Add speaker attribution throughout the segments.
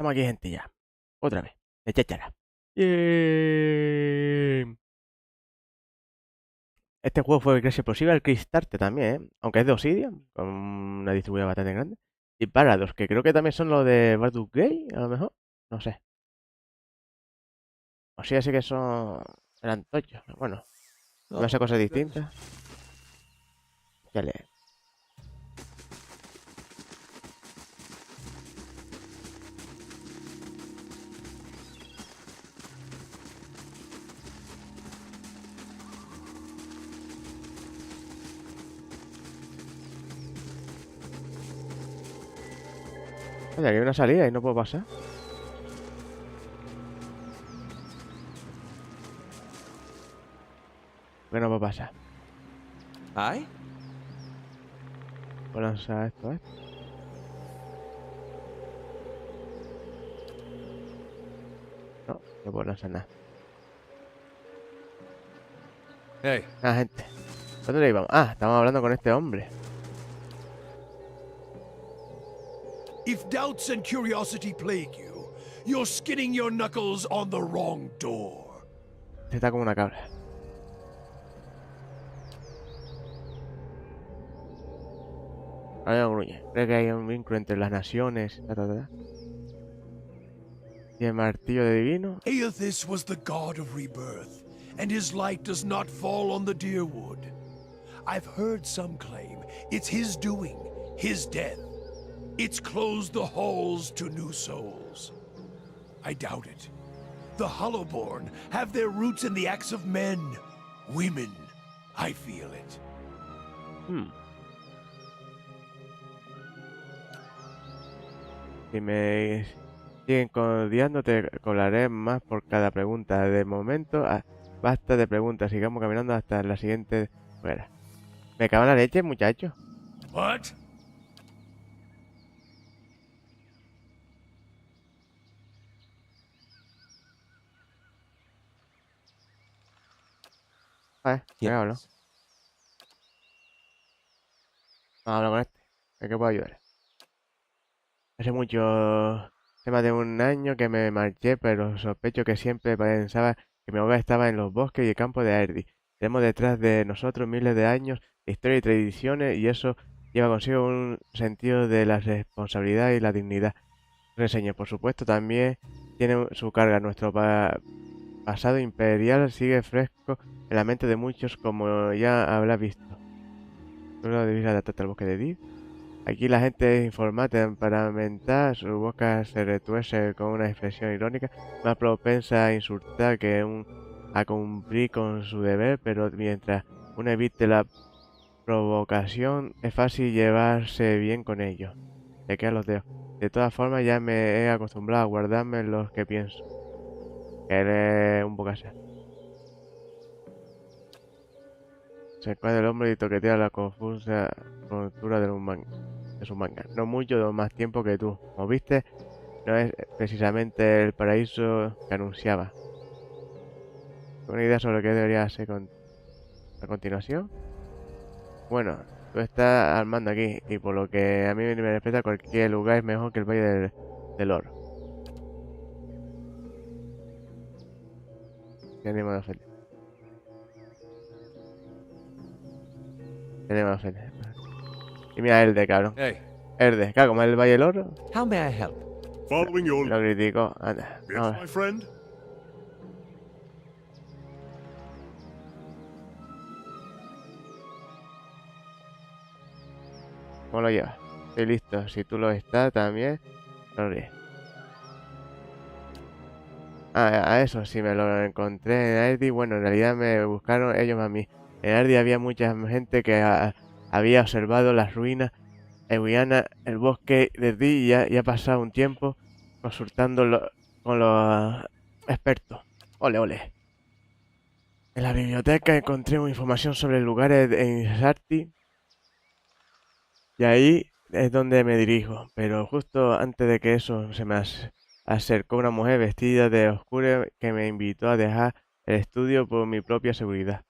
Speaker 1: Estamos aquí, gente, ya. Otra vez. De cháchara. Bien. Este juego fue casi posible al quedarte también, ¿eh? Aunque es de Obsidian, con una distribuidora bastante grande. Y Parados, que creo que también son los de Baldur's Gate, a lo mejor. No sé. O sí, así que son... Eran tochos. Bueno, van a ser
Speaker 2: Oh,
Speaker 1: cosas
Speaker 2: that is...
Speaker 1: distintas. Ya le... Oye, aquí hay una salida y no puedo pasar. ¿Por qué no puedo pasar?
Speaker 2: ¿Ay?
Speaker 1: Puedo lanzar esto, ¿eh? No, no puedo lanzar nada.
Speaker 2: Hey,
Speaker 1: Ah, gente. ¿Dónde le íbamos? Ah, estamos hablando con este hombre.
Speaker 3: If doubts and curiosity plague you, you're skinning your knuckles on the wrong door.
Speaker 1: Este está como una cabra. Ahora gruñe. Cree que hay un vínculo entre las naciones. Y el martillo de divino.
Speaker 3: Aethys was the god of rebirth, and his light does not fall on the deer wood. I've heard some claim it's his doing, his death. It's closed the halls to new souls. I doubt it. The Hollowborn have their roots in the acts of men, women. I feel it.
Speaker 1: Hmm. Si me siguen codiando, te colaré más por cada pregunta. De momento, basta de preguntas. Sigamos caminando hasta la siguiente. Fuera. Me cago en la leche, muchacho.
Speaker 3: What?
Speaker 1: Me hablo.
Speaker 2: yes.
Speaker 1: Vamos a hablar con este. ¿En qué puedo ayudar? Hace mucho, hace más de un año que me marché, pero sospecho que siempre pensaba que mi hogar estaba en los bosques y el campo de Aerdi. Tenemos detrás de nosotros miles de años de historia y tradiciones, y eso lleva consigo un sentido de la responsabilidad y la dignidad. Reseña, por supuesto, también tiene su carga. Nuestro pasado imperial sigue fresco en la mente de muchos, como ya habrás visto. Solo debéis adaptarte al bosque de Div. Aquí la gente es informal, temperamental, su boca se retuerce con una expresión irónica, más propensa a insultar que a cumplir con su deber, pero mientras uno evite la provocación, es fácil llevarse bien con ellos. Te quedan los dedos. De todas formas, ya me he acostumbrado a guardarme los que pienso. Que eres un poco así. Se encuentra el hombre y toquetea la confusa contura de su manga. No mucho más tiempo que tú. Como viste, no es precisamente el paraíso que anunciaba. ¿Una idea sobre qué debería hacer a continuación? Bueno, tú estás al mando aquí, y por lo que a mí me respecta, cualquier lugar es mejor que el Valle del Oro. ¿Qué ánimo de ofender? ¿Qué ánimo de ofender? Y mira, el de cabrón.
Speaker 2: Hey,
Speaker 1: El de, claro, como es el Valle del Oro,
Speaker 2: how may I help?
Speaker 3: Following your
Speaker 1: lo criticó. Anda,
Speaker 3: yes,
Speaker 1: vamos a
Speaker 3: my
Speaker 1: ver.
Speaker 3: friend?
Speaker 1: ¿Cómo lo llevas? Estoy listo. Si tú lo estás también, sonríe. A eso sí, me lo encontré en Ardi. Bueno, en realidad me buscaron ellos a mí. En Ardi había mucha gente que había observado las ruinas en Guyana, el bosque de Di, y ya ha pasado un tiempo consultando con los expertos. Ole, ole. En la biblioteca encontré información sobre lugares en Sarti, y ahí es donde me dirijo. Pero justo antes de que eso se me acercó una mujer vestida de oscuro que me invitó a dejar el estudio por mi propia seguridad.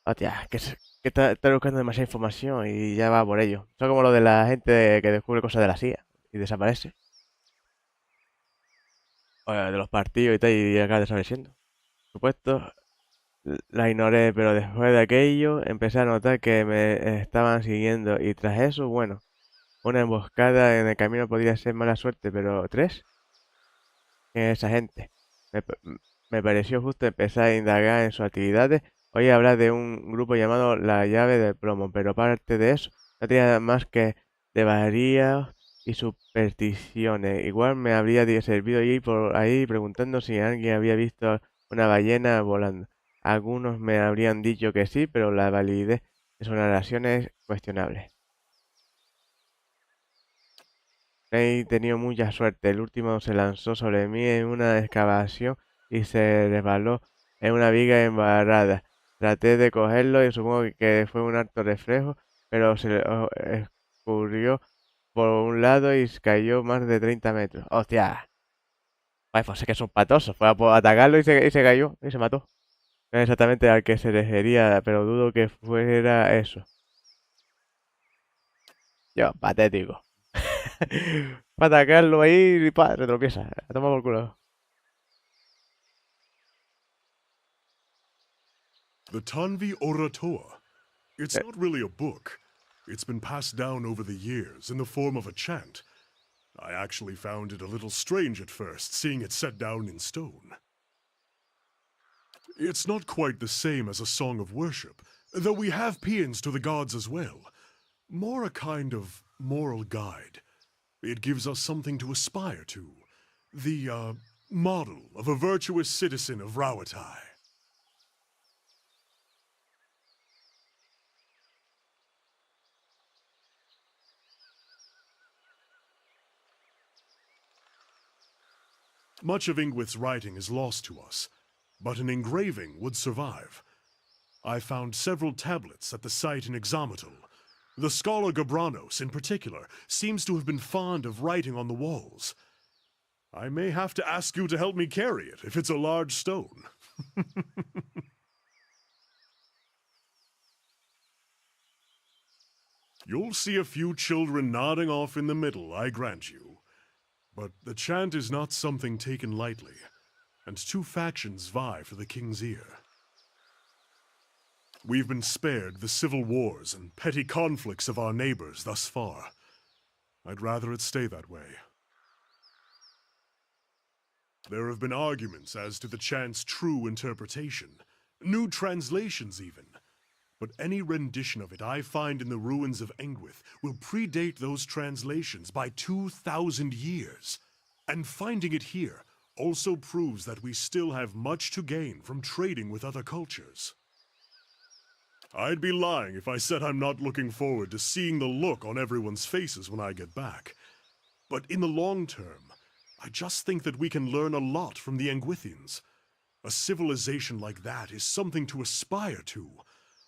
Speaker 1: Hostia, que está buscando demasiada información y ya va por ello. Son como lo de la gente que descubre cosas de la CIA y desaparece. de los partidos y tal, y acaba desapareciendo. Por supuesto, la ignoré, pero después de aquello empecé a notar que me estaban siguiendo y tras eso, bueno, una emboscada en el camino podría ser mala suerte, pero ¿tres? ¿Quién es esa gente? Me pareció justo empezar a indagar en sus actividades. Oí hablar de un grupo llamado La Llave del Plomo, pero aparte de eso, no tenía más que de varías y supersticiones. Igual me habría servido ir por ahí preguntando si alguien había visto una ballena volando. Algunos me habrían dicho que sí, pero la validez de sus narraciones es cuestionable. He tenido mucha suerte. El último se lanzó sobre mí en una excavación y se resbaló en una viga embarrada. Traté de cogerlo y supongo que fue un harto reflejo, pero se le escurrió por un lado y cayó más de 30 metros. ¡Hostia! Ay, pues es que son patosos. Fue a por atacarlo y se cayó y se mató. No es exactamente al que se refería, pero dudo que fuera eso. Yo, patético. Para atacarlo ahí y pa, se tropieza. A tomar por culo.
Speaker 4: The Tanvi Oratoa. It's
Speaker 1: Eh,
Speaker 4: not really a book. It's been passed down over the years in the form of a chant. I actually found it a little strange at first, seeing it set down in stone. It's not quite the same as a song of worship, though we have paeans to the gods as well. More a kind of moral guide. It gives us something to aspire to. The, model of a virtuous citizen of Rawatai. Much of Ingwith's writing is lost to us, but an engraving would survive. I found several tablets at the site in Examotal. The scholar Gabranos, in particular, seems to have been fond of writing on the walls. I may have to ask you to help me carry it, if it's a large stone. You'll see a few children nodding off in the middle, I grant you. But the chant is not something taken lightly, and two factions vie for the king's ear. We've been spared the civil wars and petty conflicts of our neighbors thus far. I'd rather it stay that way. There have been arguments as to the chant's true interpretation, new translations even. But any rendition of it I find in the ruins of Engwith will predate those translations by 2,000 years. And finding it here also proves that we still have much to gain from trading with other cultures. I'd be lying if I said I'm not looking forward to seeing the look on everyone's faces when I get back. But in the long term, I just think that we can learn a lot from the Engwithians. A civilization like that is something to aspire to.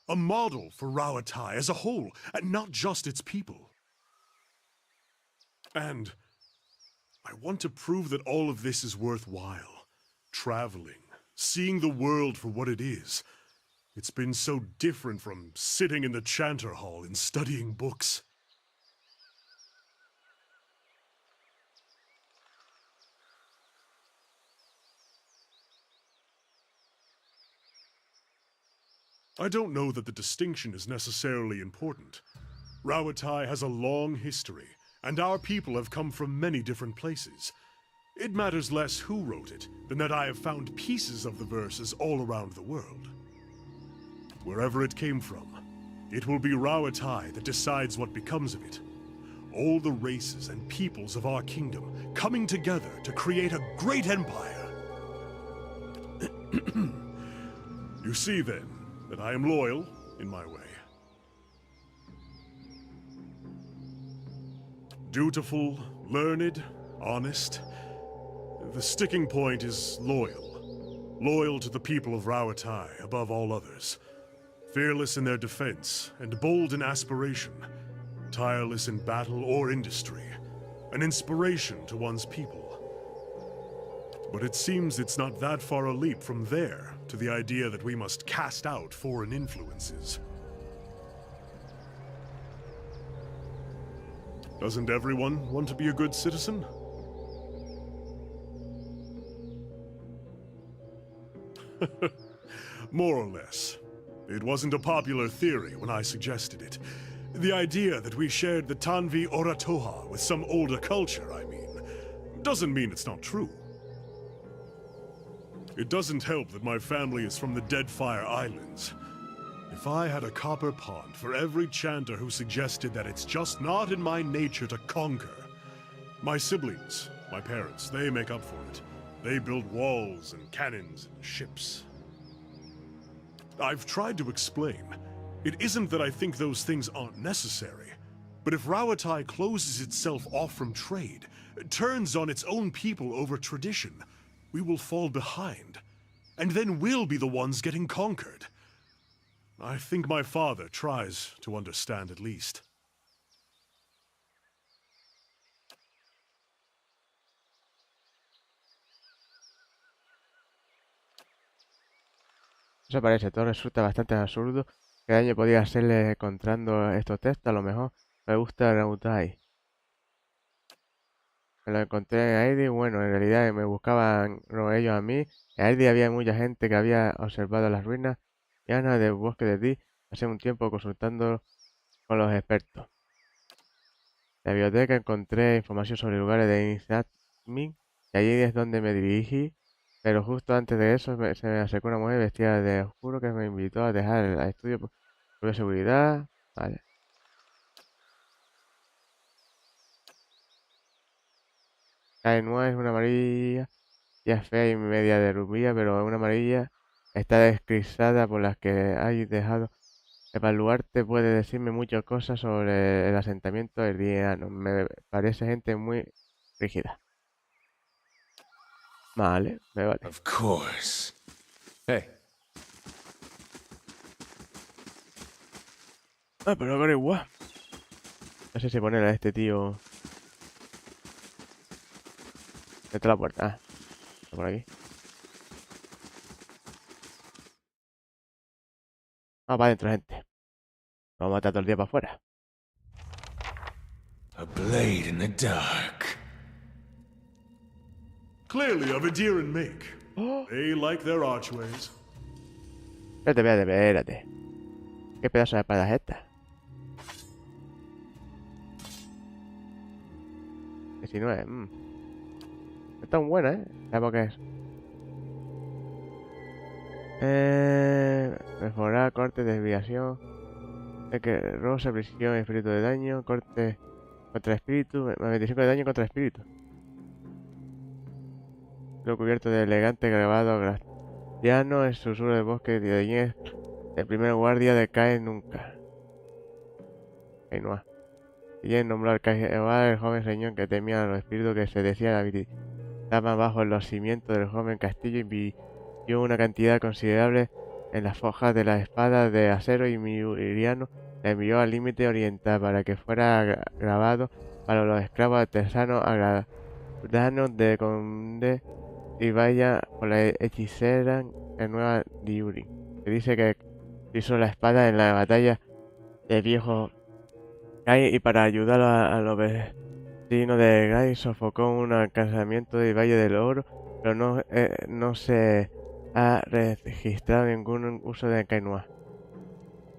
Speaker 4: A model for Rawatai as a whole, and not just its people. And I want to prove that all of this is worthwhile. Traveling, seeing the world for what it is. It's been so different from sitting in the chanter hall and studying books. I don't know that the distinction is necessarily important. Rawatai has a long history, and our people have come from many different places. It matters less who wrote it than that I have found pieces of the verses all around the world. Wherever it came from, it will be Rawatai that decides what becomes of it. All the races and peoples of our kingdom coming together to create a great empire. You see, then, that I am loyal in my way. Dutiful, learned, honest. The sticking point is loyal. Loyal to the people of Rawatai above all others. Fearless in their defense and bold in aspiration. Tireless in battle or industry. An inspiration to one's people. But it seems it's not that far a leap from there to the idea that we must cast out foreign influences. Doesn't everyone want to be a good citizen? More or less. It wasn't a popular theory when I suggested it. The idea that we shared the Tanvi Oratoha with some older culture, I mean, doesn't mean it's not true. It doesn't help that my family is from the Deadfire Islands. If I had a copper pond for every chanter who suggested that it's just not in my nature to conquer. My siblings, my parents, they make up for it. They build walls and cannons and ships. I've tried to explain. It isn't that I think those things aren't necessary, but if Rawatai closes itself off from trade, turns on its own people over tradition, we will fall behind, and then we'll be the ones getting conquered. I think my father tries to understand at least.
Speaker 1: Eso parece, todo resulta bastante absurdo. ¿Qué daño podía hacerle encontrando estos textos? A lo mejor me gusta Rautai. Me lo encontré en Aidi, bueno, en realidad me buscaban no, ellos a mí. En Aidi había mucha gente que había observado las ruinas llanas del bosque de Di hace un tiempo consultando con los expertos. En la biblioteca encontré información sobre lugares de Inizatmin y allí es donde me dirigí, pero justo antes de eso se me acercó una mujer vestida de oscuro que me invitó a dejar el estudio por seguridad. Vale. La nueva es una amarilla, ya es fea y media de rubia, pero una amarilla está descrisada por las que hay dejado. El baluarte puede decirme muchas cosas sobre el asentamiento herdiano. Me parece gente muy rígida. Vale, me vale.
Speaker 2: Of course. Hey,
Speaker 1: Ah, pero ahora igual. No sé si poner a este tío detrás de la puerta. Ah, está por aquí. Ah, va adentro, gente. Vamos a matar todo el día para afuera.
Speaker 2: a blade in the dark.
Speaker 4: Clearly of Adiran make.
Speaker 1: ¡Oh!
Speaker 4: They like their archways.
Speaker 1: Espérate. ¿Qué pedazo de espada es esta? 19. No es tan buena, ¿eh? ¿Sabes qué es? Mejorar, corte, desviación. Es que rosa, presión, espíritu de daño, corte contra espíritu, más 25 de daño contra espíritu. Lo cubierto de elegante grabado graciano, el susurro del bosque de Ñez, el primer guardia de Cae nunca. Ainhoa. Y él nombró al Jehová el joven señor que temía a los espíritus que se decía habitaban bajo los cimientos del joven castillo y vio una cantidad considerable en las fojas de la espada de acero y Miriano la envió al límite oriental para que fuera grabado para los esclavos artesanos agradanos de Conde y vaya por la hechicera en Nueva Diuri, que dice que hizo la espada en la batalla de viejo Gai y para ayudar a los vecinos de Gai sofocó un alcanzamiento del Valle del Oro, pero no se ha registrado ningún uso de Kainua.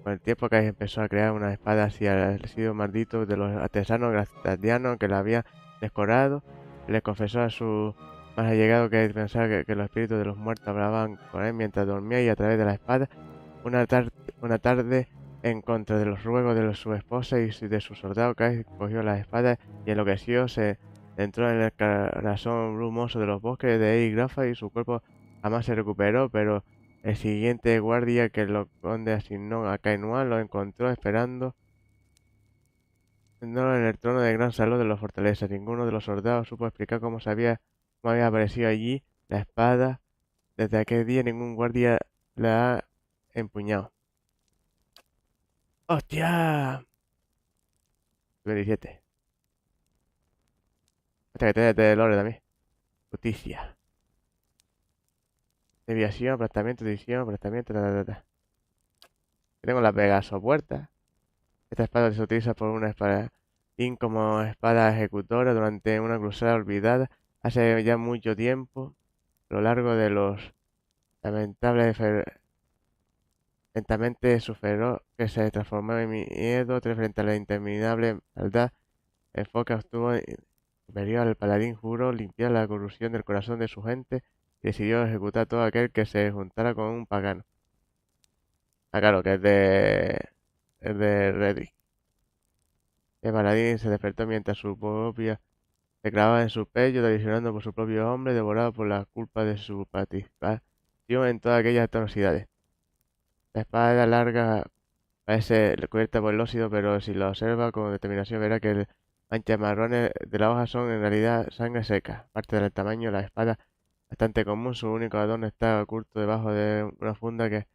Speaker 1: Con el tiempo Gai empezó a crear una espada hacia el residuo maldito de los artesanos grastadianos que la habían decorado. Le confesó a su más allegado que pensaba que los espíritus de los muertos hablaban con él mientras dormía y a través de la espada. Una tarde, en contra de los ruegos de su esposa y de su soldado, Kai cogió la espada y enloqueció, se entró en el corazón brumoso de los bosques de Eigrafa y su cuerpo jamás se recuperó, pero el siguiente guardia que el conde asignó a Kainua lo encontró esperando en el trono del gran salón de la fortaleza. Ninguno de los soldados supo explicar cómo había aparecido allí la espada. Desde aquel día ningún guardia la ha empuñado. ¡Hostia! 27. Hasta que te de lore también. Justicia. Desviación, aplastamiento, edición, aplastamiento, Tengo la Pegaso puerta. Esta espada se utiliza por una espadín como espada ejecutora durante una cruzada olvidada hace ya mucho tiempo. A lo largo de los Lentamente su feroz que se transformó en miedo frente a la interminable maldad. El Foca obtuvo superior al paladín, juró limpiar la corrupción del corazón de su gente y decidió ejecutar a todo aquel que se juntara con un pagano. Ah, claro, que es de Redrick. El paladín se despertó mientras su propia se clavaba en su pecho, traicionando por su propio hombre, devorado por la culpa de su participación en todas aquellas atrocidades. La espada larga parece cubierta por el óxido, pero si lo observa con determinación verá que las manchas marrones de la hoja son en realidad sangre seca. Aparte del tamaño, la espada bastante común, su único adorno está oculto debajo de una funda que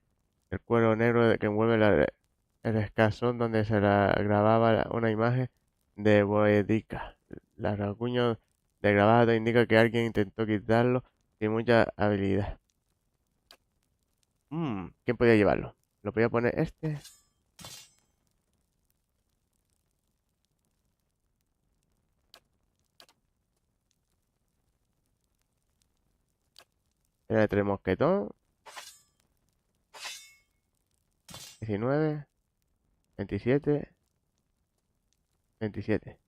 Speaker 1: el cuero negro que envuelve el escasón donde se la grababa una imagen de Boedica. El rasguño de grabado indica que alguien intentó quitarlo sin mucha habilidad. ¿Quién podía llevarlo? Lo podía poner este. Era el tres mosquetón. 19. 27. 27.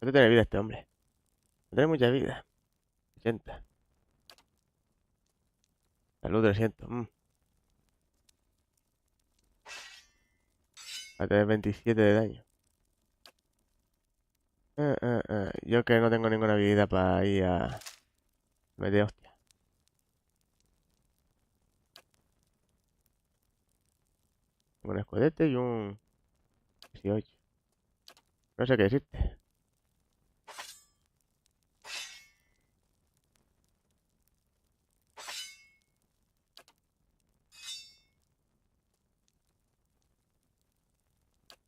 Speaker 1: No tiene vida este hombre. No tiene mucha vida. 80. Salud 300. Va a tener 27 de daño. Yo que no tengo ninguna habilidad para ir a meter hostia. Tengo un escudete y un 18. No sé qué decirte.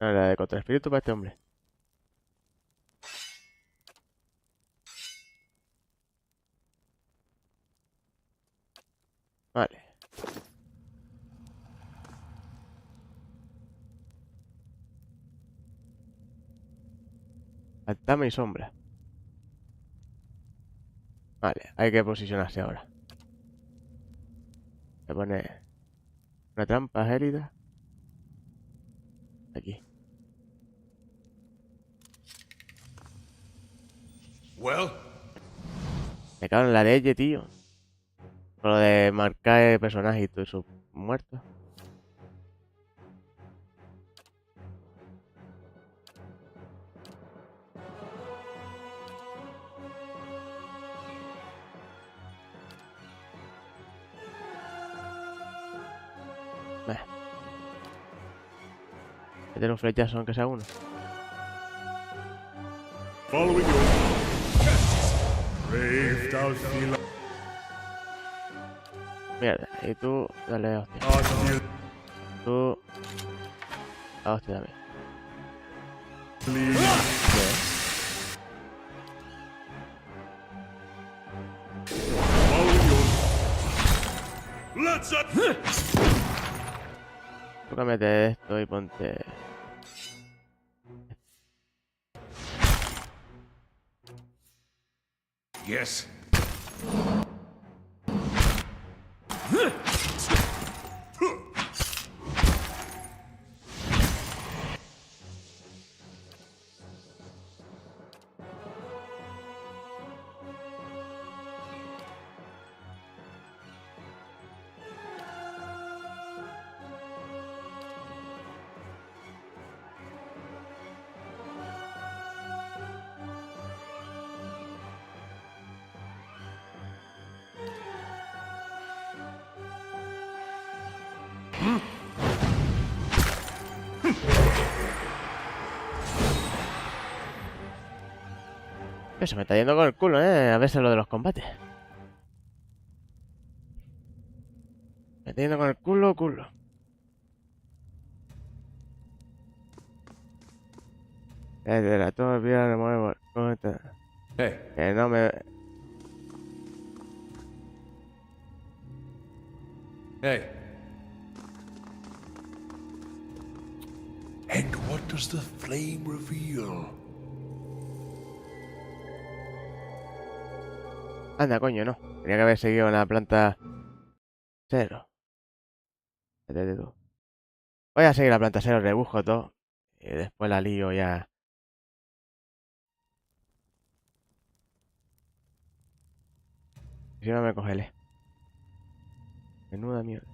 Speaker 1: No, la de contra espíritu para este hombre. Vale. Fantasma y sombra. Vale, hay que posicionarse ahora. Voy a poner una trampa gélida. Aquí.
Speaker 3: Well,
Speaker 1: Me cago en la leche, tío. Con lo de marcar el personaje y todo eso muerto. Voy a meter un flechazo aunque sea uno.
Speaker 4: Following your brave thou feel
Speaker 1: Mierda. Y tú, dale hostia.
Speaker 4: hostia
Speaker 1: Tú. A hostia también.
Speaker 4: please.
Speaker 1: Bien.
Speaker 4: Following your let's up.
Speaker 1: Tú cámbiate esto y ponte.
Speaker 3: yes.
Speaker 1: Se me está yendo con el culo, a veces lo de los combates. Me está yendo con el culo. De la torre, mira, remueve.
Speaker 2: Hey,
Speaker 1: Que no me.
Speaker 2: hey.
Speaker 3: And what does the flame reveal?
Speaker 1: Anda, coño, no. Tenía que haber seguido en la planta 0. Vete tú. Voy a seguir la planta 0, rebujo todo. Y después la lío ya. Si no me cogele. Menuda mierda.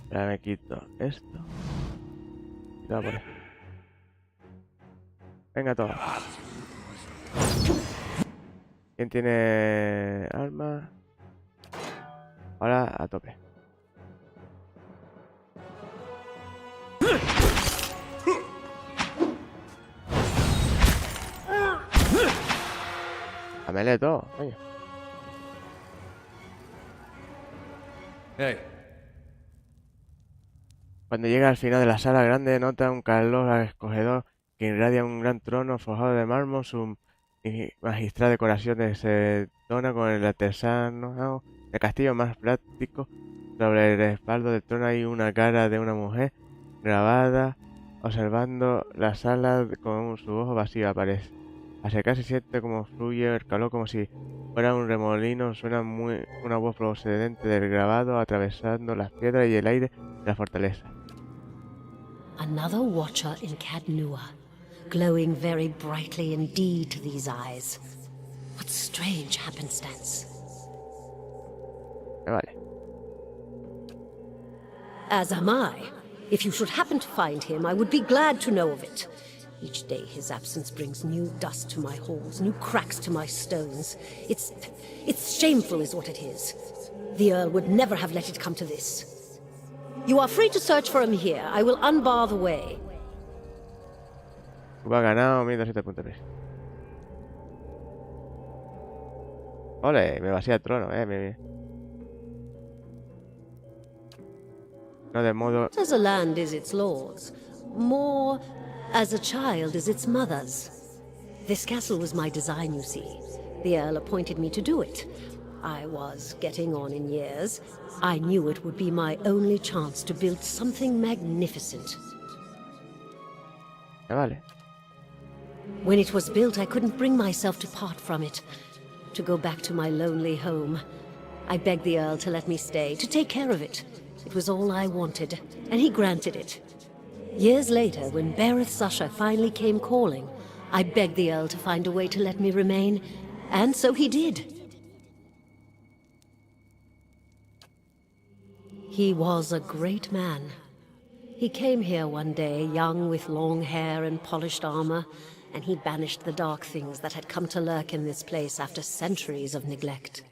Speaker 1: Ahora me quito esto. Y todo por eso. Venga, todo. ¿Quién tiene arma? Ahora a tope. A melee todo, coño.
Speaker 2: Hey,
Speaker 1: Cuando llega al final de la sala grande, nota un calor escogedor que irradia un gran trono forjado de mármol. Su magistral decoración se dona con el artesano de castillo más práctico. Sobre el respaldo del trono hay una cara de una mujer grabada, observando la sala con su ojo vacío. Aparece. Acercarse siente como fluye el calor, como si fuera un remolino. Suena una voz procedente del grabado, atravesando las piedras y el aire de la fortaleza.
Speaker 5: Another watcher in Cadnua, glowing very brightly indeed to these eyes. What strange happenstance.
Speaker 1: Vale.
Speaker 5: As am I. If you should happen to find him, I would be glad to know of it. Each day his absence brings new dust to my halls, new cracks to my stones. It's shameful is what it is. The Earl would never have let it come to this. You are free to search for him here. I will unbar the way.
Speaker 1: Cuba ganado 1200 puntos. Ole, me vacía el trono, No de modo...
Speaker 5: As a land is its lord's, more as a child is its mother's. This castle was my design, you see. The Earl appointed me to do it. I was getting on in years. I knew it would be my only chance to build something magnificent.
Speaker 1: Vale.
Speaker 5: When it was built, I couldn't bring myself to part from it, to go back to my lonely home. I begged the Earl to let me stay, to take care of it. It was all I wanted, and he granted it. Years later, when Bereth's usher finally came calling, I begged the Earl to find a way to let me remain, and so he did. He was a great man. He came here one day, young with long hair and polished armor, and he banished the dark things that had come to lurk in this place after centuries of neglect.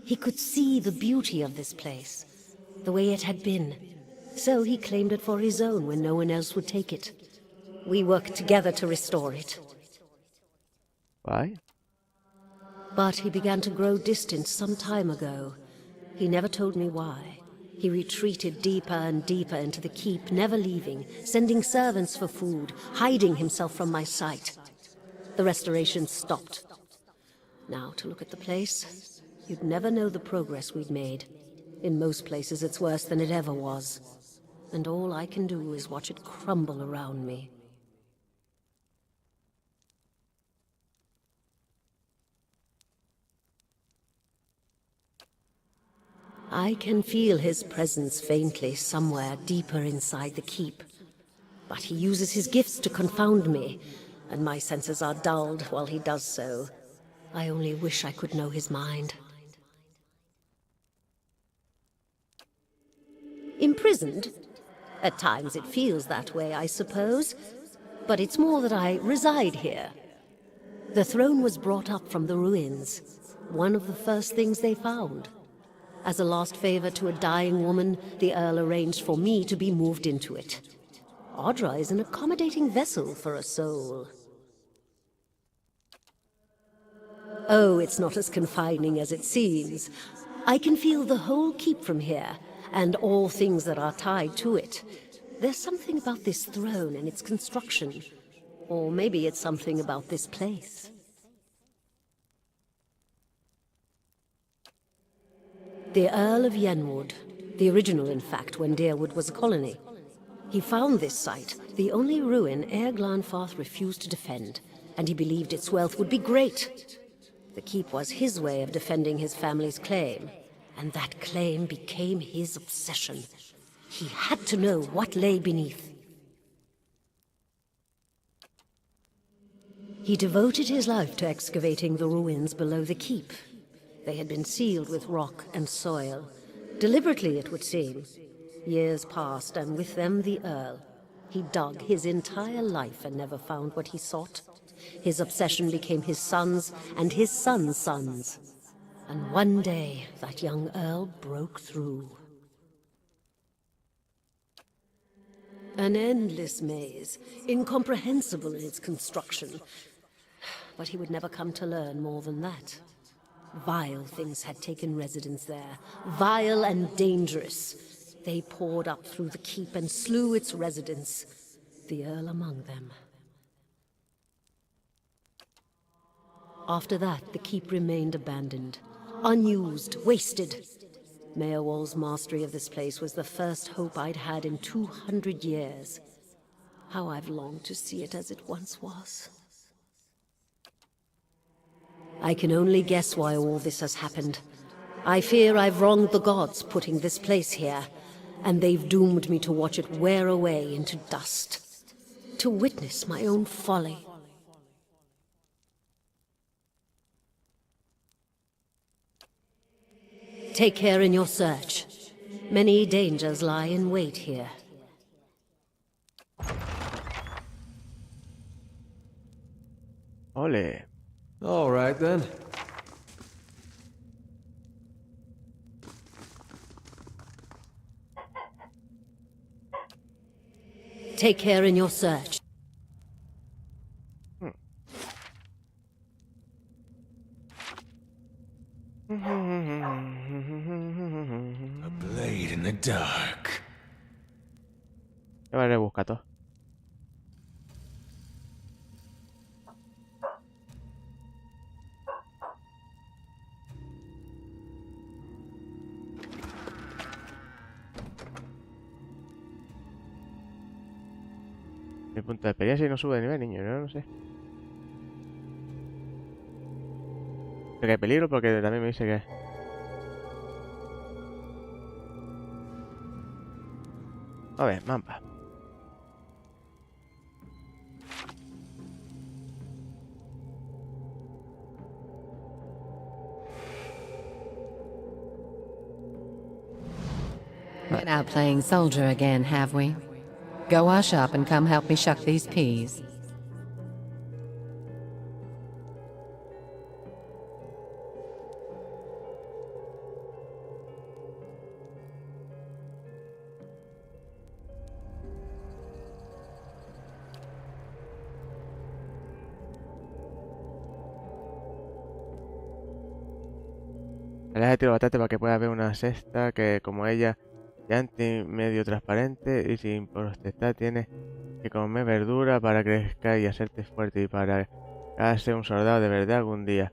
Speaker 5: He could see the beauty of this place, the way it had been, so he claimed it for his own when no one else would take it. We worked together to restore it.
Speaker 1: Why?
Speaker 5: But he began to grow distant some time ago. He never told me why. He retreated deeper and deeper into the keep, never leaving, sending servants for food, hiding himself from my sight. The restoration stopped. Now, to look at the place, you'd never know the progress we'd made. In most places, it's worse than it ever was. And all I can do is watch it crumble around me. I can feel his presence faintly somewhere deeper inside the keep. But he uses his gifts to confound me, and my senses are dulled while he does so. I only wish I could know his mind. Imprisoned? At times it feels that way, I suppose. But it's more that I reside here. The throne was brought up from the ruins, one of the first things they found. As a last favor to a dying woman, the Earl arranged for me to be moved into it. Audra is an accommodating vessel for a soul. Oh, it's not as confining as it seems. I can feel the whole keep from here, and all things that are tied to it. There's something about this throne and its construction. Or maybe it's something about this place. The Earl of Yenwood, the original in fact when Deerwood was a colony. He found this site, the only ruin Ere Glanfarth refused to defend, and he believed its wealth would be great. The keep was his way of defending his family's claim, and that claim became his obsession. He had to know what lay beneath. He devoted his life to excavating the ruins below the keep. They had been sealed with rock and soil. Deliberately, it would seem. Years passed, and with them the Earl. He dug his entire life and never found what he sought. His obsession became his sons and his sons' sons. And one day, that young Earl broke through. An endless maze, incomprehensible in its construction. But he would never come to learn more than that. Vile things had taken residence there, vile and dangerous. They poured up through the keep and slew its residents, the Earl among them. After that, the keep remained abandoned, unused, wasted. Mayor Wall's mastery of this place was the first hope I'd had in 200 years. How I've longed to see it as it once was. I can only guess why all this has happened. I fear I've wronged the gods putting this place here, and they've doomed me to watch it wear away into dust. To witness my own folly. Take care in your search. Many dangers lie in wait here.
Speaker 1: Ole.
Speaker 2: All right, then.
Speaker 5: Take care in your search.
Speaker 2: A blade in the dark.
Speaker 1: Ya me rebusca todo. Mi punto de experiencia y no sube de nivel, niño, yo no sé. Sé que hay peligro porque también me dice que... A ver, mapa.
Speaker 6: Been out playing soldier again, have we? Go wash up and come help me shuck these peas.
Speaker 1: Le tiro bastante para que pueda ver una cesta que, como ella, brillante, medio transparente y sin protestar, tiene que comer verdura para crecer y hacerte fuerte y para ser un soldado de verdad algún día.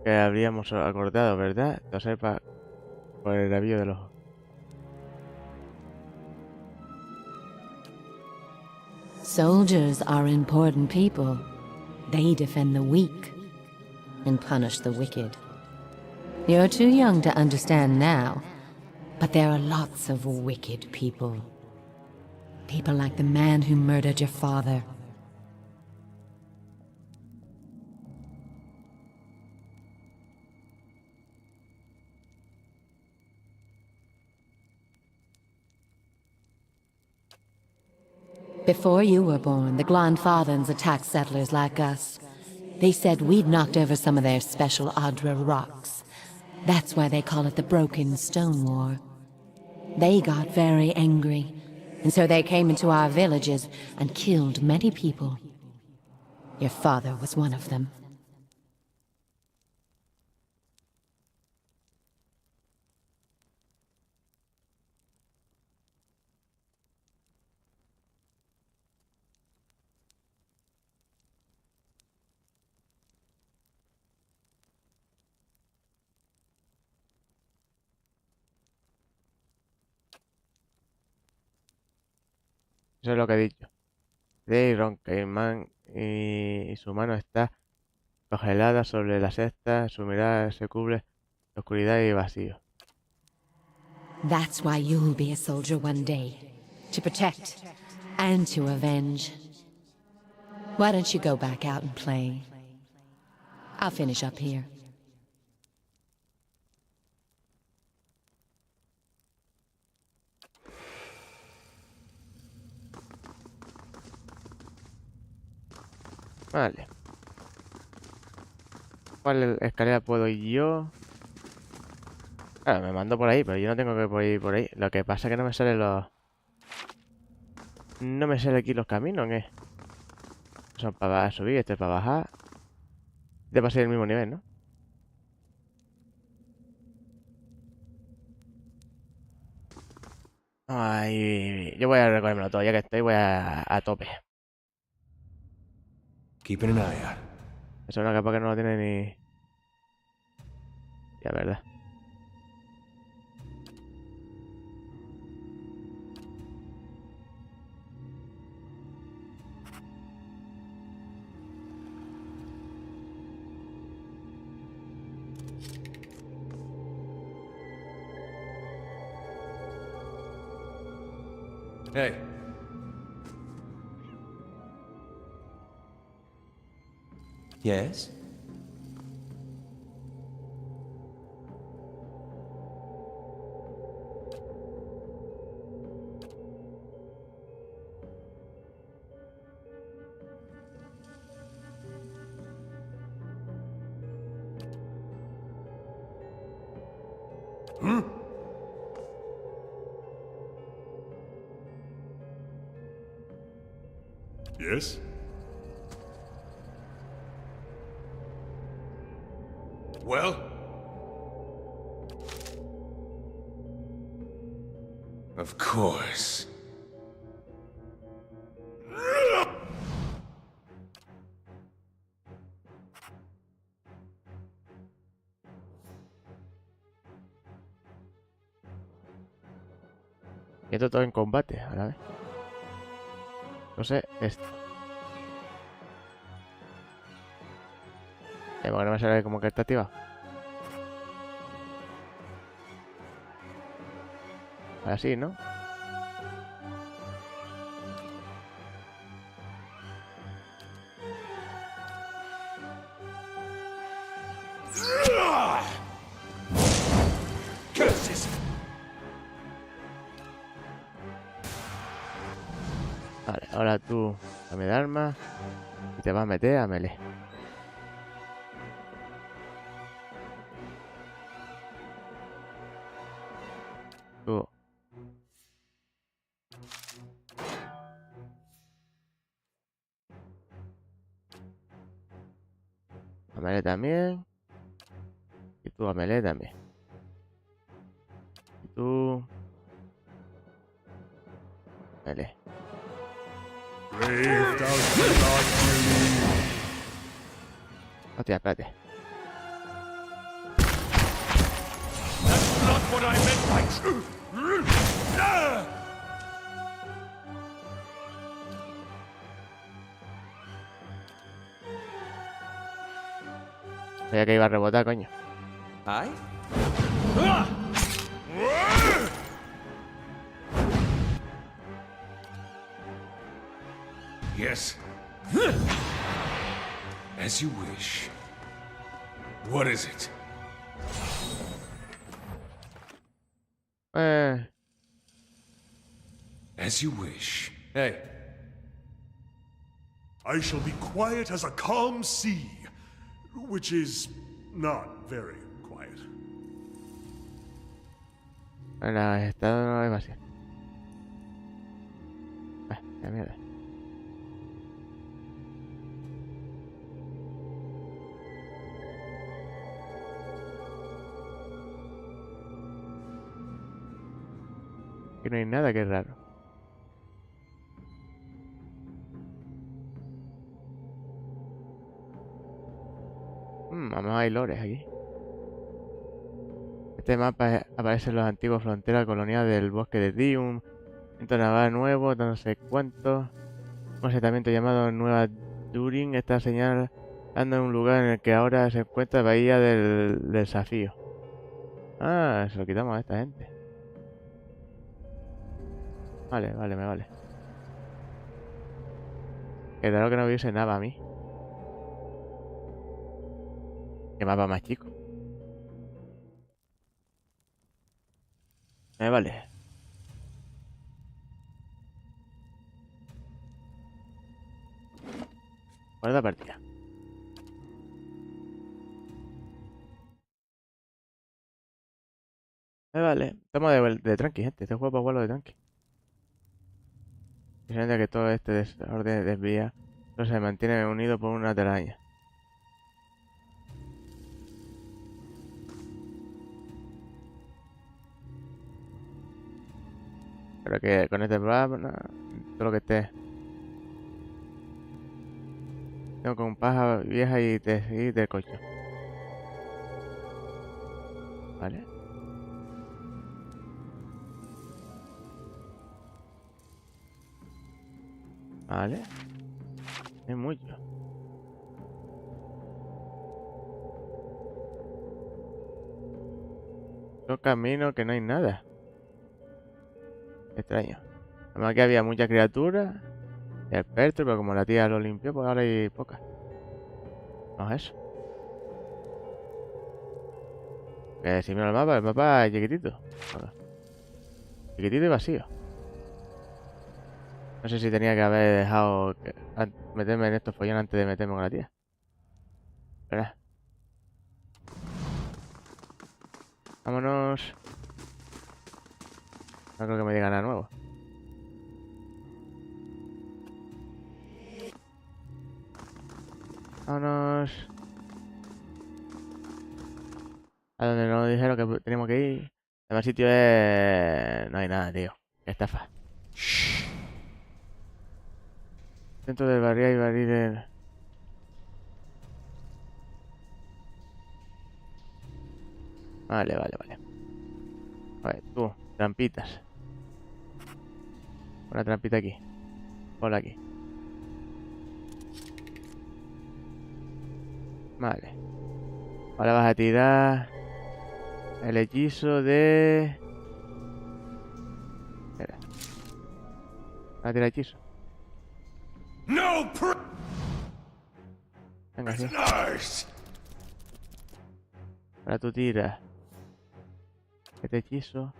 Speaker 1: Que habríamos acordado, ¿verdad? Lo sepa por el rabillo del ojo.
Speaker 6: Soldiers are important people. They defend the weak and punish the wicked. You're too young to understand now, but there are lots of wicked people. People like the man who murdered your father. Before you were born, the Glanfathans attacked settlers like us. They said we'd knocked over some of their special Adra rocks. That's why they call it the Broken Stone War. They got very angry, and so they came into our villages and killed many people. Your father was one of them.
Speaker 1: Eso es lo que he dicho. De Ron Cayman y su mano está congelada sobre la cesta, su mirada se cubre de oscuridad y vacío.
Speaker 6: That's why you'll be a soldier one day. To protect and to avenge. Why don't you go back out and play? I'll finish up here.
Speaker 1: Vale. ¿Cuál escalera puedo ir yo? Claro, me mando por ahí, pero yo no tengo que ir por ahí. Lo que pasa es que no me salen los... No me salen aquí los caminos, ¿qué? Son para subir, este es para bajar. Este va a ser el mismo nivel, ¿no? Ay, yo voy a recogérmelo todo, ya que estoy, voy a tope.
Speaker 2: Keeping an eye out.
Speaker 1: Eso es una capa que no lo tiene ni... Ya, verdad.
Speaker 2: Hey. Yes?
Speaker 4: Yes?
Speaker 2: Well? Of course.
Speaker 1: Y esto todo en combate, a la vez. No sé, esto. Porque no me sale como que está activado. Así, ¿no?
Speaker 3: Curses!
Speaker 1: Vale, ahora tú dame de armas y te vas a meter a melee. Tú. A melee también. Y tú a melee también. Y tú... Melee.
Speaker 4: Brave thou shalt not believe.
Speaker 1: Hostia, espérate.
Speaker 3: That's not what I meant by truth!
Speaker 1: Sabía que iba a rebotar, coño.
Speaker 2: Aye? Yes. As you wish. What is it? As you wish. Hey.
Speaker 4: I shall be quiet as a calm sea, which is not very quiet.
Speaker 1: Bueno, estado no es fácil. Ya mierda. Aquí no hay nada que es raro. Vamos, hay lores aquí. Este mapa aparecen las antiguas fronteras coloniales del bosque de Dium, centro naval nuevo, no sé cuánto. Un asentamiento llamado Nueva Durin. Esta señal Ando en un lugar en el que ahora se encuentra la bahía del desafío. Ah, se lo quitamos a esta gente. Vale, vale, me vale. Qué raro que no hubiese nada a mí. Qué mapa más chico. Me vale. Guarda partida. Me vale. Estamos de tranqui, gente. Este juego para jugarlo de tranqui. Simplemente que todo este desorden desvía, pero se mantiene unido por una telaraña. Pero que con este programa, no, todo lo que esté. Tengo con paja vieja y de coche. Vale. Vale. Es mucho. Son caminos que no hay nada. Extraño. Además que había muchas criaturas. Y expertos, pero como la tía lo limpió, pues ahora hay pocas. No es eso. Que si miro el mapa es chiquitito. Bueno, chiquitito y vacío. No sé si tenía que haber dejado meterme en estos follones antes de meterme con la tía. Espera. Vámonos. No creo que me diga nada nuevo. Vámonos. A donde nos dijeron que teníamos que ir. El más sitio es... No hay nada, tío. Qué estafa. Dentro del barril hay barriles. Vale, vale, vale. Vale, tú, trampitas. Una trampita aquí. Ponla aquí. Vale. Ahora vas a tirar el hechizo de... Espera. Vas a tirar hechizo.
Speaker 3: No
Speaker 1: Venga, sí.
Speaker 3: prisoners!
Speaker 1: Ahora tú tiras este hechizo.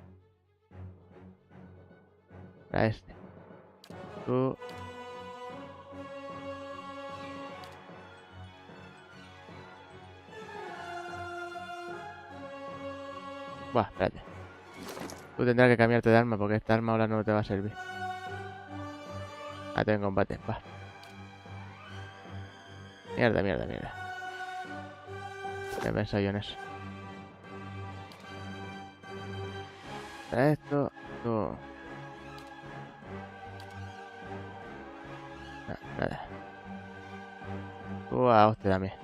Speaker 1: Para este. Tú... Buah, espérate. Tú tendrás que cambiarte de arma porque esta arma ahora no te va a servir. Ah, tengo combate, va. Mierda, mierda, mierda. ¿Qué he pensado yo en eso? Para esto, tú... No, nada. Tú a hostia también.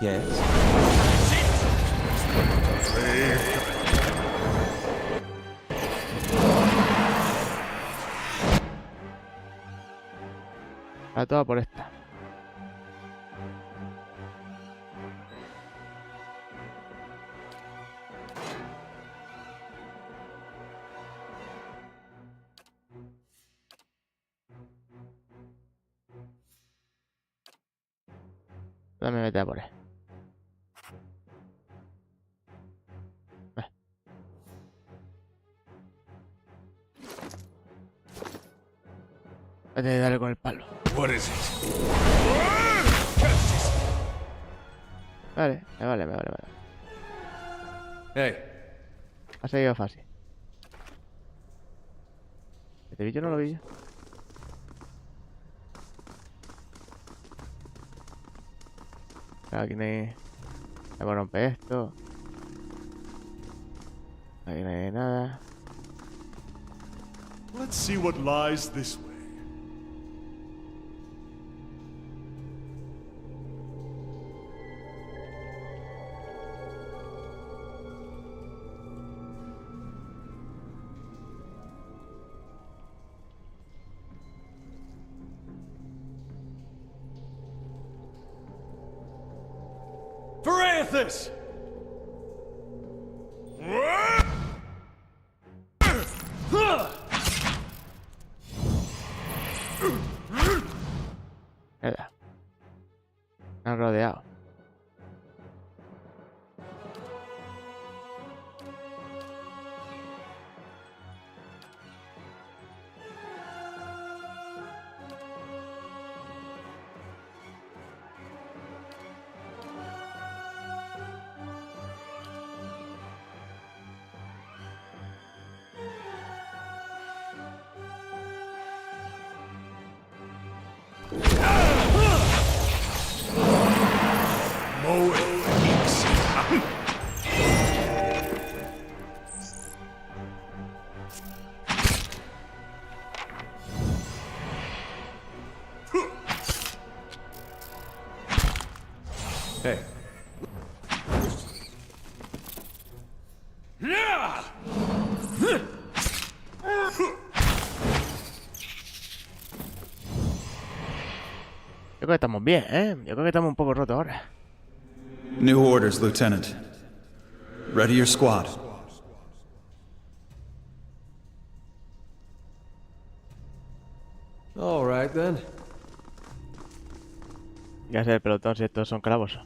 Speaker 2: Yes.
Speaker 1: A toda por esta. Dame meter a por él. Vete a darle con el palo.
Speaker 3: What is it?
Speaker 1: Vale, vale.
Speaker 2: Hey,
Speaker 1: Ha seguido fácil. Este bicho no lo vi yo. Claro, aquí no hay... Se me rompe esto. Aquí no hay nada.
Speaker 4: Let's see what lies this way.
Speaker 3: Parathis!
Speaker 1: Mierda. Me han rodeado.
Speaker 2: hey.
Speaker 1: Yo creo que estamos bien, ¿eh? Yo creo que estamos un poco rotos ahora.
Speaker 7: New orders, Lieutenant. Ready your squad.
Speaker 2: All right then.
Speaker 1: Ya sé el pelotón si estos son calabozos.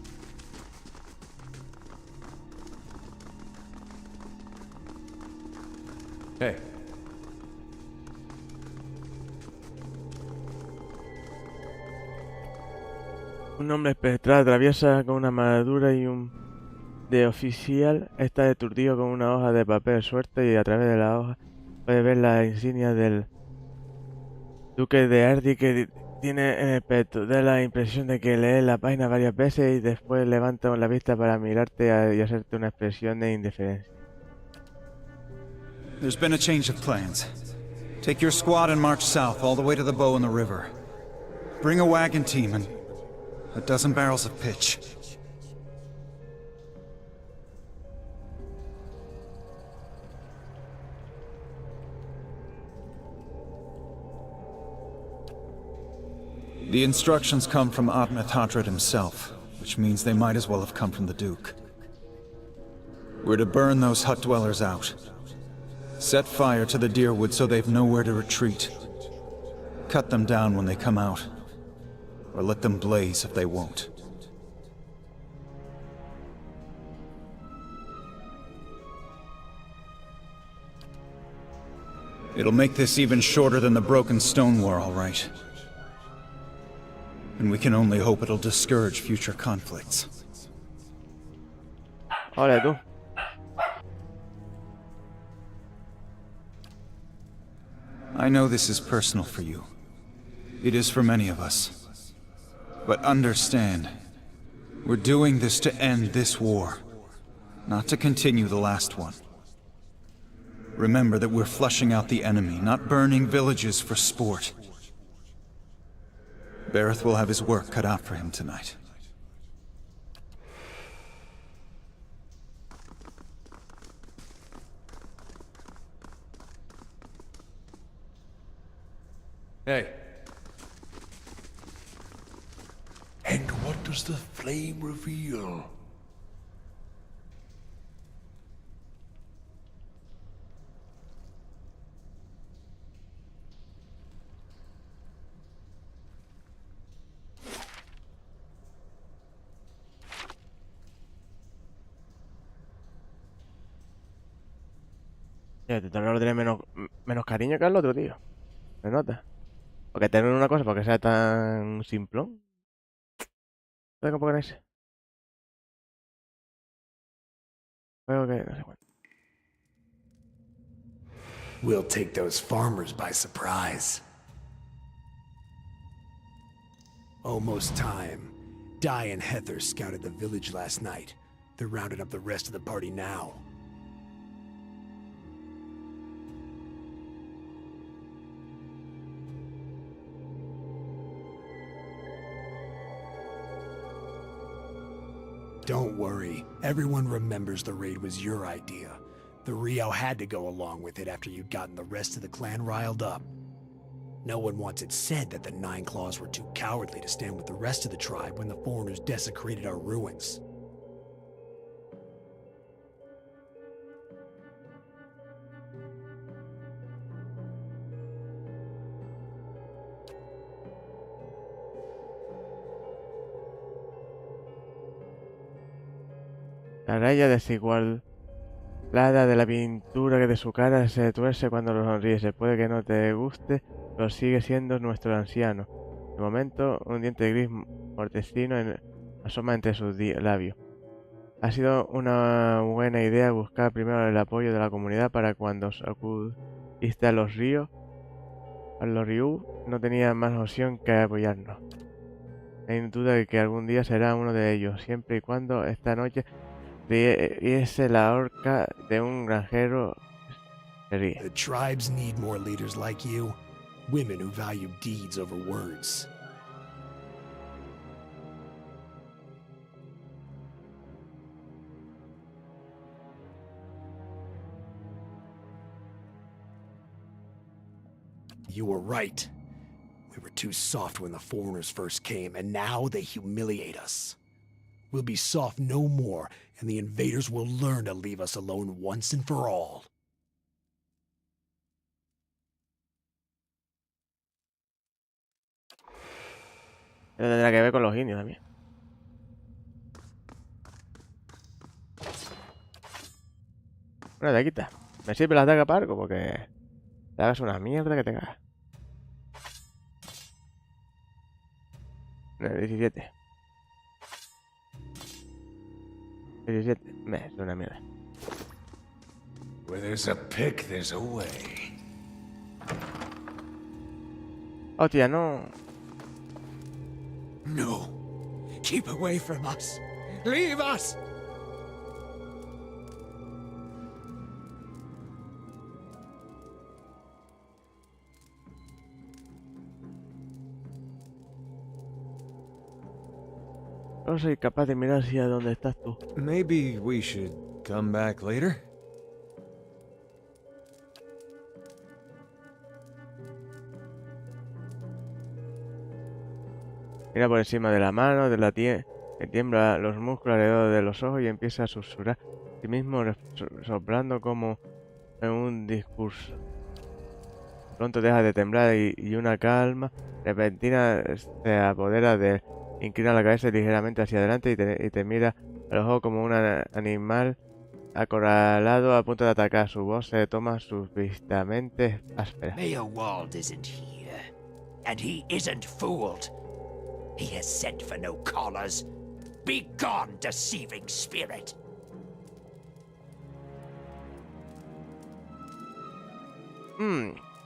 Speaker 2: Hey.
Speaker 1: Un hombre espectral atraviesa con una armadura y un de oficial. Está aturdido con una hoja de papel suelta y a través de la hoja puede ver la insignia del duque de Ardi que tiene en el pecho. Da la impresión de que lee la página varias veces y después levanta la vista para mirarte y hacerte una expresión de indiferencia.
Speaker 7: There's been a change of plans. Take your squad and march south all the way to the bow in the river. Bring a wagon team and a dozen barrels of pitch. The instructions come from Admet Hadred himself, which means they might as well have come from the Duke. We're to burn those hut dwellers out. Set fire to the deerwood so they've nowhere to retreat. Cut them down when they come out. Or let them blaze if they won't. It'll make this even shorter than the broken stone war, all right. And we can only hope it'll discourage future conflicts.
Speaker 1: Hola tú.
Speaker 7: I know this is personal for you. It is for many of us. But understand, we're doing this to end this war, not to continue the last one. Remember that we're flushing out the enemy, not burning villages for sport. Bareth will have his work cut out for him tonight.
Speaker 2: Hey.
Speaker 3: And what does the flame reveal?
Speaker 1: Tío, este torneo lo tiene menos cariño que el otro, tío. Se nota. Porque tener una cosa porque sea tan simplón. ¿Sabes cómo con ese? Juego que no sé cuánto.
Speaker 3: We'll take those farmers by surprise. Almost time. Di and Heather scouted the village last night. They're rounding up the rest of the party now. Don't worry. Everyone remembers the raid was your idea. The Rio had to go along with it after you'd gotten the rest of the clan riled up. No one wants it said that the Nine Claws were too cowardly to stand with the rest of the tribe when the foreigners desecrated our ruins.
Speaker 1: La raya desigual de la pintura que de su cara se tuerce cuando lo sonríe. Se puede que no te guste, pero sigue siendo nuestro anciano. De momento, un diente gris mortecino asoma entre sus labios. Ha sido una buena idea buscar primero el apoyo de la comunidad para cuando acudiste a los ríos. A los Ryu no tenía más opción que apoyarnos. No hay duda de que algún día será uno de ellos, siempre y cuando esta noche riese la horca de un granjero. Se ríe.
Speaker 3: The tribes need more leaders like you. Women who value deeds over words. You were right. We were too soft when the foreigners first came, and now they humiliate us. We'll be soft no more, and the invaders will learn to leave us alone once and for all.
Speaker 1: Eso tendrá que ver con los indios también. Bueno, te quita. Me sirve la daga para algo porque te hagas una mierda que te cagas. 17. 17. Es una mierda.
Speaker 2: Where there's a pick, there's a way.
Speaker 1: Hostia, no.
Speaker 3: No. Keep away from us. Leave us!
Speaker 1: No soy capaz de mirar hacia dónde estás tú.
Speaker 7: Maybe we should come back later?
Speaker 1: Mira por encima de la mano, de la que tiembla los músculos alrededor de los ojos y empieza a susurrar a sí mismo, soplando como en un discurso. Pronto deja de temblar y una calma repentina se apodera de él. Inclina la cabeza ligeramente hacia adelante y te mira a los ojos como un animal acorralado a punto de atacar. Su voz se toma súbitamente áspera.
Speaker 8: Mayor Wald isn't here, and he isn't fooled. He has sent for no callers. Be gone, deceiving spirit.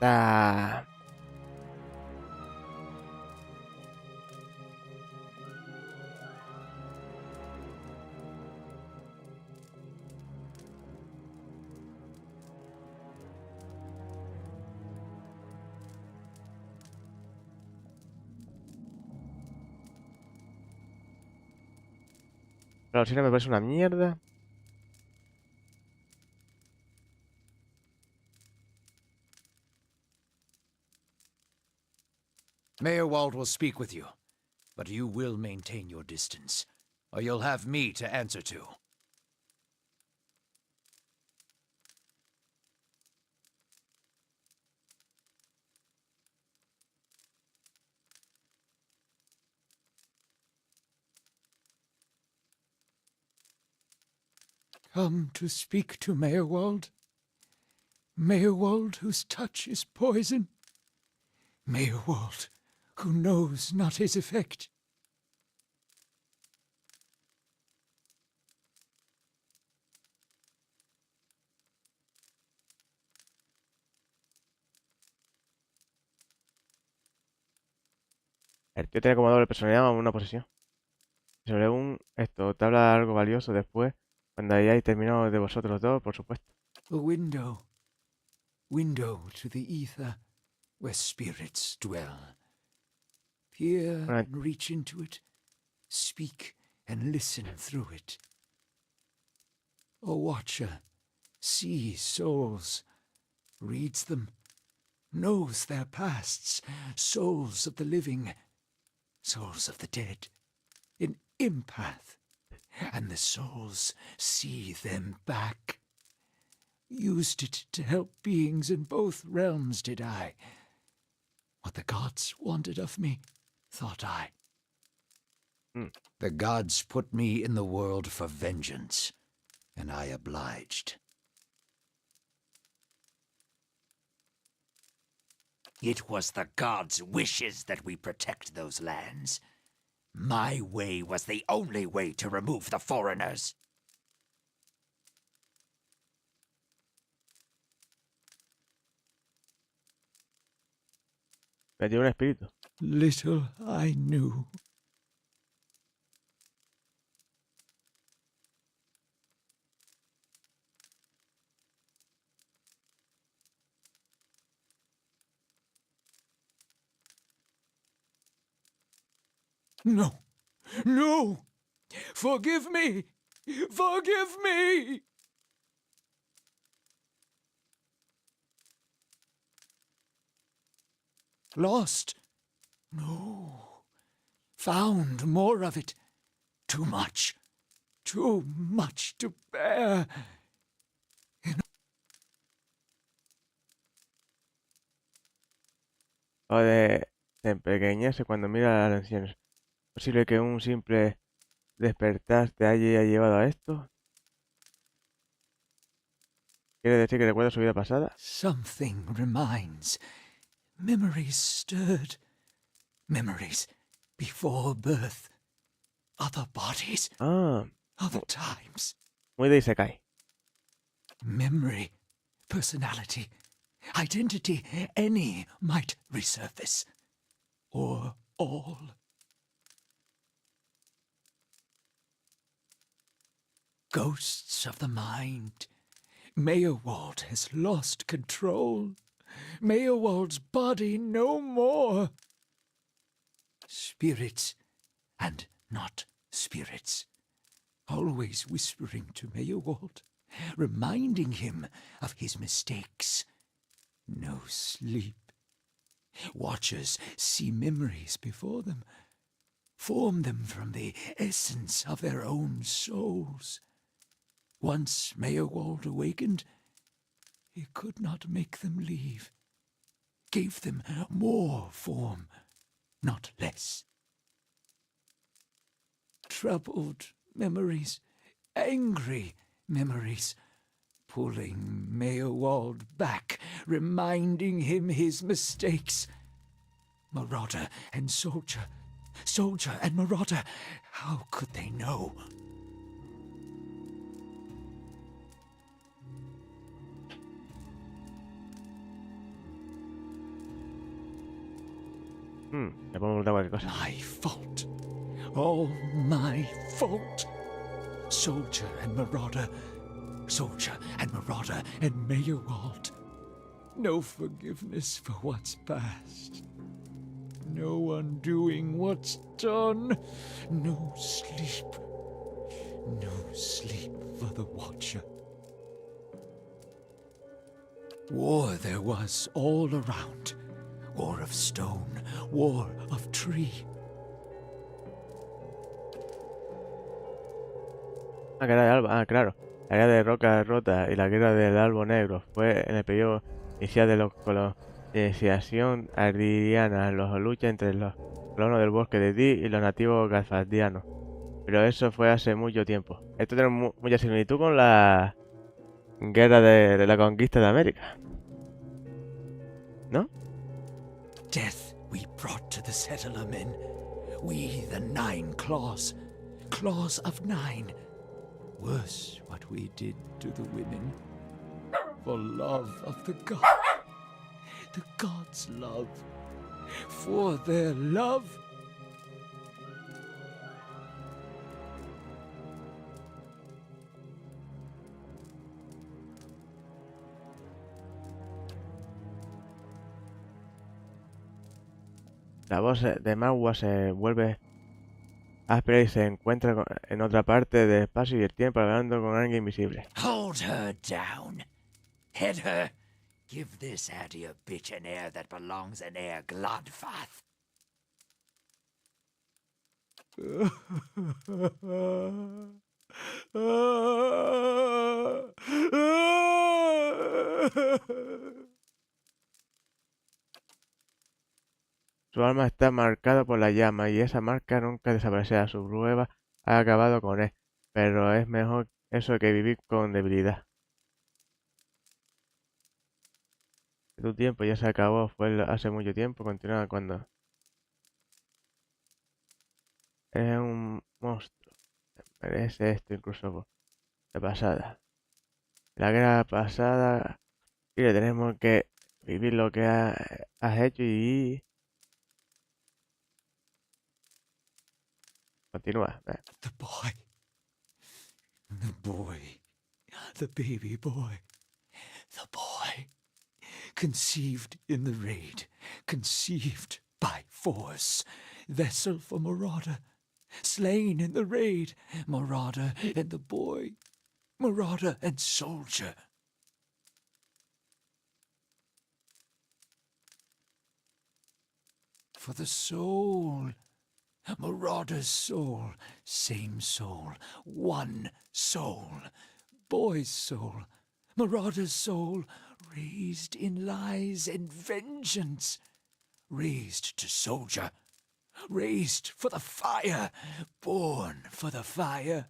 Speaker 1: Ah. Claro, si no me parece una mierda.
Speaker 8: Mayor Wald will speak with you, but you will maintain your distance, or you'll have me to answer to.
Speaker 9: Come to speak to Mayor Wald? Mayor Wald, whose touch is poison? Mayor Wald, who knows not his effect?
Speaker 1: El tío tiene como doble personalidad o una posesión. Sobre esto, te habla de algo valioso después, cuando hayáis terminado de vosotros dos, por supuesto.
Speaker 9: A window. Window to the ether, where spirits dwell. Peer
Speaker 1: Una-
Speaker 9: and reach into it. Speak and listen through it. A watcher sees souls, reads them, knows their pasts, souls of the living, souls of the dead, an empath, and the souls see them back. Used it to help beings in both realms, did I. What the gods wanted of me, thought I.
Speaker 8: The gods put me in the world for vengeance, and I obliged. It was the gods' wishes that we protect those lands. My way was the only way to remove the foreigners.
Speaker 1: Le dio un espíritu.
Speaker 9: Little I knew. No, no! Forgive me! Forgive me! Lost? No. Found more of it. Too much to bear.
Speaker 1: O de empequeñarse cuando mira a las ancianos. ¿Es posible que un simple despertar te haya llevado a esto? ¿Quiere decir que recuerda su vida pasada?
Speaker 9: Something reminds. Memories stirred. Memories before birth. Other bodies.
Speaker 1: Ah,
Speaker 9: Other times.
Speaker 1: muy de Isekai.
Speaker 9: Memory. Personality. Identity. Any might resurface. Or all. Ghosts of the mind. Meyerwald has lost control. Meyerwald's body no more. Spirits and not spirits. Always whispering to Meyerwald, reminding him of his mistakes. No sleep. Watchers see memories before them, form them from the essence of their own souls. Once Meyerwald awakened, he could not make them leave. Gave them more form, not less. Troubled memories, angry memories, pulling Meyerwald back, reminding him his mistakes. Marauder and soldier, soldier and marauder, how could they know?
Speaker 1: Le podemos preguntar cualquier cosa.
Speaker 9: My fault. All my fault. Soldier and marauder. Soldier and marauder and Meyerwald. No forgiveness for what's past. No undoing what's done. No sleep. No sleep for the Watcher. War there was all around. War of stone, war of tree.
Speaker 1: La guerra de Alba, claro. La guerra de Roca Rota y la guerra del Albo Negro fue en el periodo inicial de la colonización ardiriana, los luchas entre los colonos del bosque de Di y los nativos galfardianos. Pero eso fue hace mucho tiempo. Esto tiene mucha similitud con la guerra de la conquista de América, ¿no?
Speaker 9: Death we brought to the settler men. We, the 9 claws. Claws of 9. Worse what we did to the women. For love of the god. The gods' love. For their love,
Speaker 1: La voz de Magua se vuelve áspera y se encuentra en otra parte del espacio y el tiempo hablando con alguien invisible.
Speaker 8: Hold her down. Head her. Give this addy bitch an air that belongs in air Glodfath.
Speaker 1: Su alma está marcada por la llama y esa marca nunca desaparecerá. Su prueba ha acabado con él, pero es mejor eso que vivir con debilidad. Tu tiempo ya se acabó, fue hace mucho tiempo, continúa cuando es un monstruo. Merece esto incluso de pasada. La guerra pasada, y le tenemos que vivir lo que has hecho y continúa.
Speaker 9: The boy. The boy. The baby boy. The boy. Conceived in the raid. Conceived by force. Vessel for marauder. Slain in the raid. Marauder and the boy. Marauder and soldier. For the soul. Marauder's soul, same soul, one soul, boy's soul, marauder's soul, raised in lies and vengeance, raised to soldier, raised for the fire, born for the fire.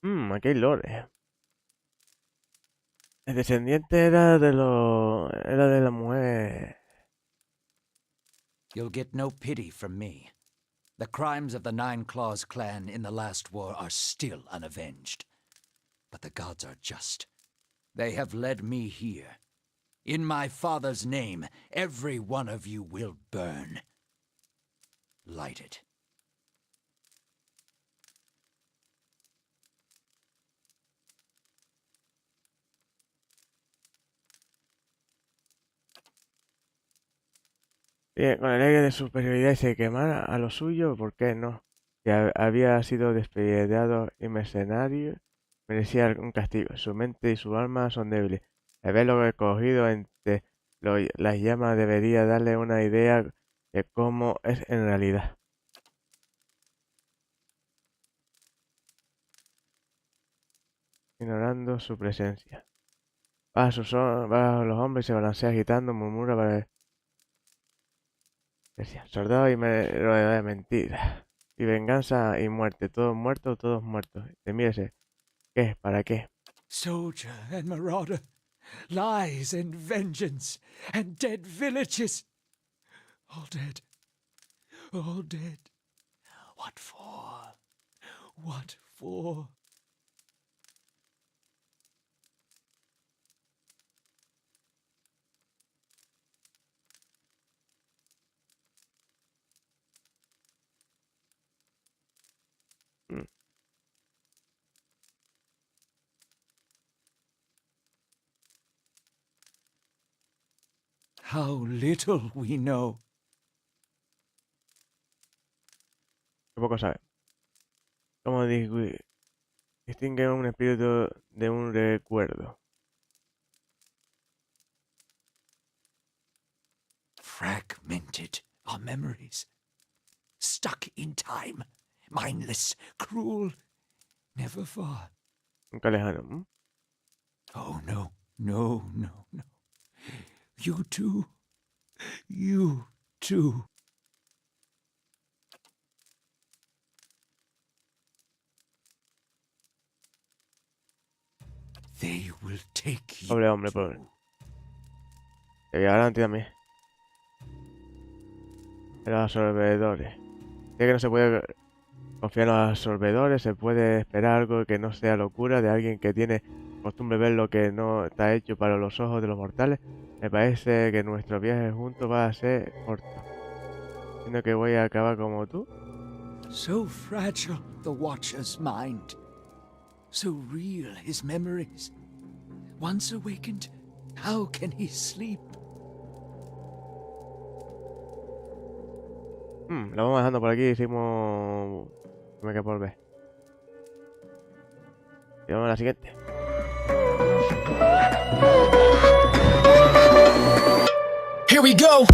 Speaker 1: Aquí hay lore. El descendiente era de la mujer.
Speaker 8: You'll get no pity from me. The crimes of the Nine Claws clan in the last war are still unavenged. But the gods are just. They have led me here. In my father's name, every one of you will burn. Light it.
Speaker 1: Con el aire de superioridad y se quemara a lo suyo, ¿por qué no? Si había sido despiadado y mercenario, merecía un castigo. Su mente y su alma son débiles. El verlo recogido entre las llamas debería darle una idea de cómo es en realidad. Ignorando su presencia. Baja los hombres y se balancea agitando, murmura para... Decía, soldado y rodeado de mentiras. Y venganza y muerte. Todos muertos, todos muertos. Y mírese. ¿Qué? ¿Para qué?
Speaker 9: Soldier and marauder, lies and vengeance, and dead villages. All dead. All dead. What for? What for? How little we know.
Speaker 1: Qué poco sabe. ¿Cómo distingue un espíritu de un recuerdo?
Speaker 9: Fragmented our memories. Stuck in time. Mindless, cruel, never far.
Speaker 1: Nunca lejano.
Speaker 9: Oh, no, no, no, no. You too. You too. They will take you.
Speaker 1: Pobre hombre, pobre. Te voy a adelante a mí. Los absorbedores. Ya que no se puede confiar en los absorbedores, se puede esperar algo que no sea locura de alguien que tiene costumbre ver lo que no está hecho para los ojos de los mortales. Me parece que nuestro viaje juntos va a ser corto. Siendo que voy a acabar como tú.
Speaker 9: So fragile the Watcher's mind. So real his memories. Once awakened, How can he sleep?
Speaker 1: Lo vamos dejando por aquí, hicimos... Me queda por ver. Y vamos a la siguiente.
Speaker 10: Here we go.